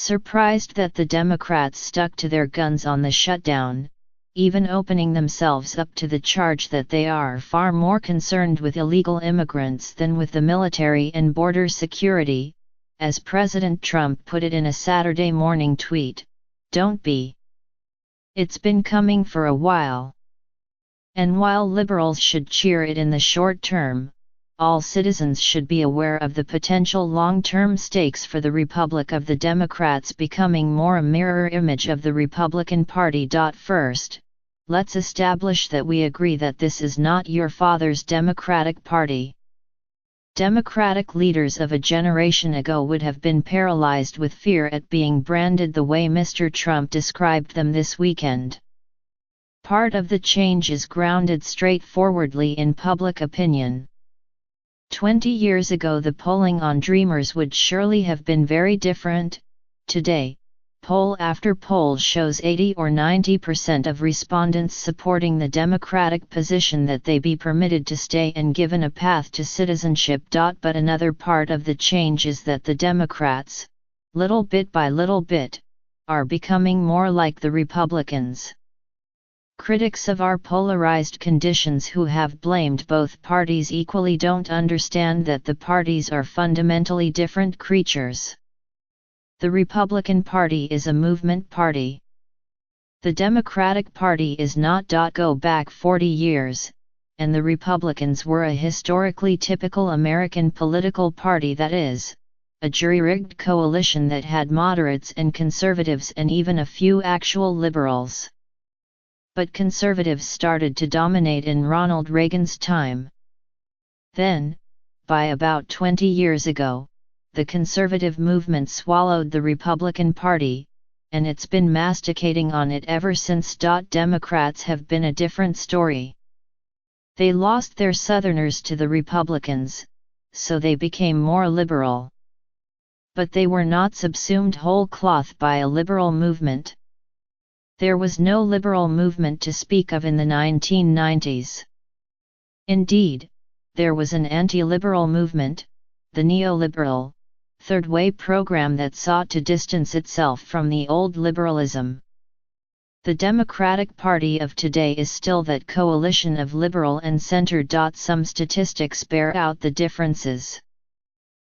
Surprised that the Democrats stuck to their guns on the shutdown, even opening themselves up to the charge that they are far more concerned with illegal immigrants than with the military and border security, as President Trump put it in a Saturday morning tweet, "Don't be. It's been coming for a while." And while liberals should cheer it in the short term, all citizens should be aware of the potential long-term stakes for the Republic of the Democrats becoming more a mirror image of the Republican Party. First, let's establish that we agree that this is not your father's Democratic Party. Democratic leaders of a generation ago would have been paralyzed with fear at being branded the way Mr. Trump described them this weekend. Part of the change is grounded straightforwardly in public opinion. 20 years ago the polling on Dreamers would surely have been very different. Today, poll after poll shows 80 or 90% of respondents supporting the Democratic position that they be permitted to stay and given a path to citizenship. But another part of the change is that the Democrats, little bit by little bit, are becoming more like the Republicans. Critics of our polarized conditions who have blamed both parties equally don't understand that the parties are fundamentally different creatures. The Republican Party is a movement party. The Democratic Party is not. Go back 40 years, and the Republicans were a historically typical American political party, that is, a jury-rigged coalition that had moderates and conservatives and even a few actual liberals. But conservatives started to dominate in Ronald Reagan's time. Then, by about 20 years ago, the conservative movement swallowed the Republican Party, and it's been masticating on it ever since. Democrats have been a different story. They lost their Southerners to the Republicans, so they became more liberal. But they were not subsumed whole cloth by a liberal movement. There was no liberal movement to speak of in the 1990s. Indeed, there was an anti-liberal movement, the neoliberal, third way program that sought to distance itself from the old liberalism. The Democratic Party of today is still that coalition of liberal and center. Some statistics bear out the differences.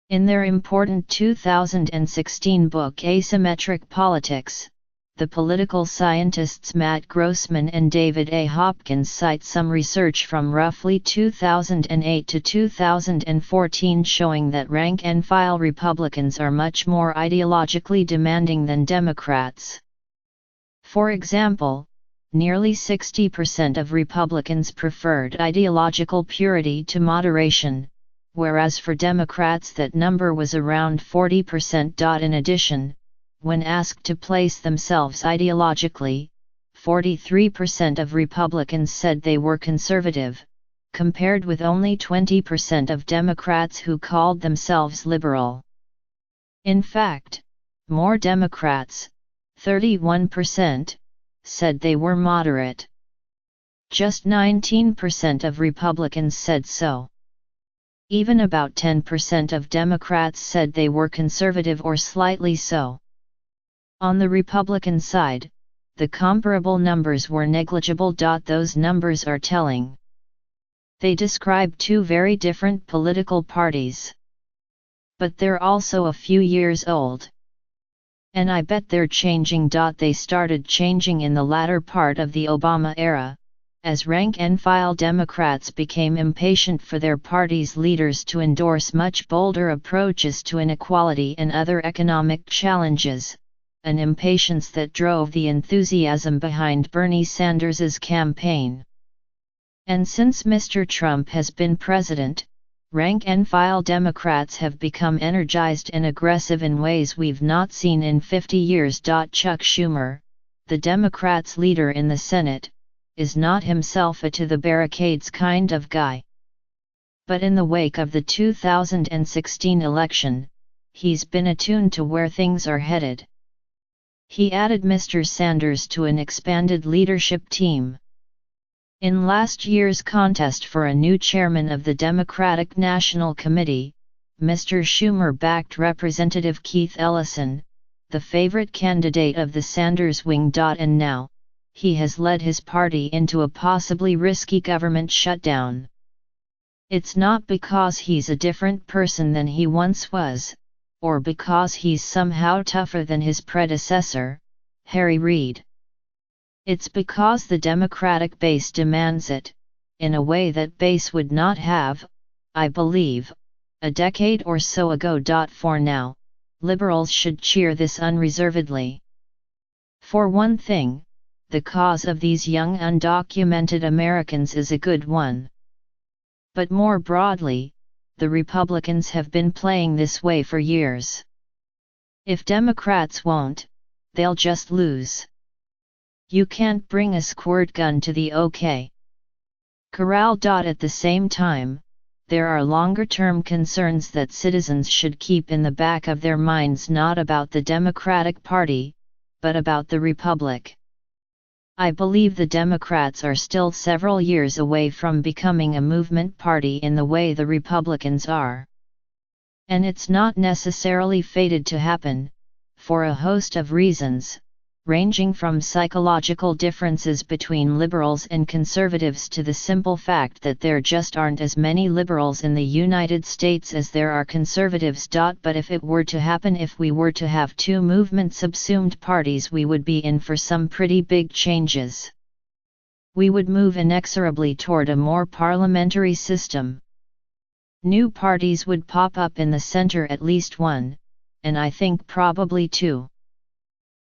In their important 2016 book Asymmetric Politics, the political scientists Matt Grossman and David A. Hopkins cite some research from roughly 2008 to 2014 showing that rank-and-file Republicans are much more ideologically demanding than Democrats. For example, nearly 60% of Republicans preferred ideological purity to moderation, whereas for Democrats that number was around 40%. In addition, when asked to place themselves ideologically, 43% of Republicans said they were conservative, compared with only 20% of Democrats who called themselves liberal. In fact, more Democrats, 31%, said they were moderate. Just 19% of Republicans said so. Even about 10% of Democrats said they were conservative or slightly so. On the Republican side, the comparable numbers were negligible. Those numbers are telling. They describe two very different political parties. But they're also a few years old. And I bet they're changing. They started changing in the latter part of the Obama era, as rank-and-file Democrats became impatient for their party's leaders to endorse much bolder approaches to inequality and other economic challenges, an impatience that drove the enthusiasm behind Bernie Sanders's campaign. And since Mr. Trump has been president, rank-and-file Democrats have become energized and aggressive in ways we've not seen in 50 years. Chuck Schumer, the Democrats' leader in the Senate, is not himself a to-the-barricades kind of guy. But in the wake of the 2016 election, he's been attuned to where things are headed. He added Mr. Sanders to an expanded leadership team. In last year's contest for a new chairman of the Democratic National Committee, Mr. Schumer backed Representative Keith Ellison, the favorite candidate of the Sanders wing. And now, he has led his party into a possibly risky government shutdown. It's not because he's a different person than he once was, or because he's somehow tougher than his predecessor, Harry Reid. It's because the Democratic base demands it, in a way that base would not have, I believe, a decade or so ago. For now, liberals should cheer this unreservedly. For one thing, the cause of these young undocumented Americans is a good one. But more broadly, the Republicans have been playing this way for years. If Democrats won't, they'll just lose. You can't bring a squirt gun to the OK Corral. At the same time, there are longer-term concerns that citizens should keep in the back of their minds, not about the Democratic Party, but about the Republic. I believe the Democrats are still several years away from becoming a movement party in the way the Republicans are. And it's not necessarily fated to happen, for a host of reasons, ranging from psychological differences between liberals and conservatives to the simple fact that there just aren't as many liberals in the United States as there are conservatives. But if it were to happen, if we were to have two movement-subsumed parties, we would be in for some pretty big changes. We would move inexorably toward a more parliamentary system. New parties would pop up in the center, at least one, and I think probably two.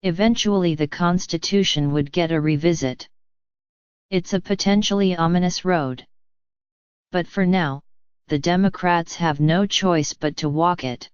Eventually the Constitution would get a revisit. It's a potentially ominous road. But for now, the Democrats have no choice but to walk it.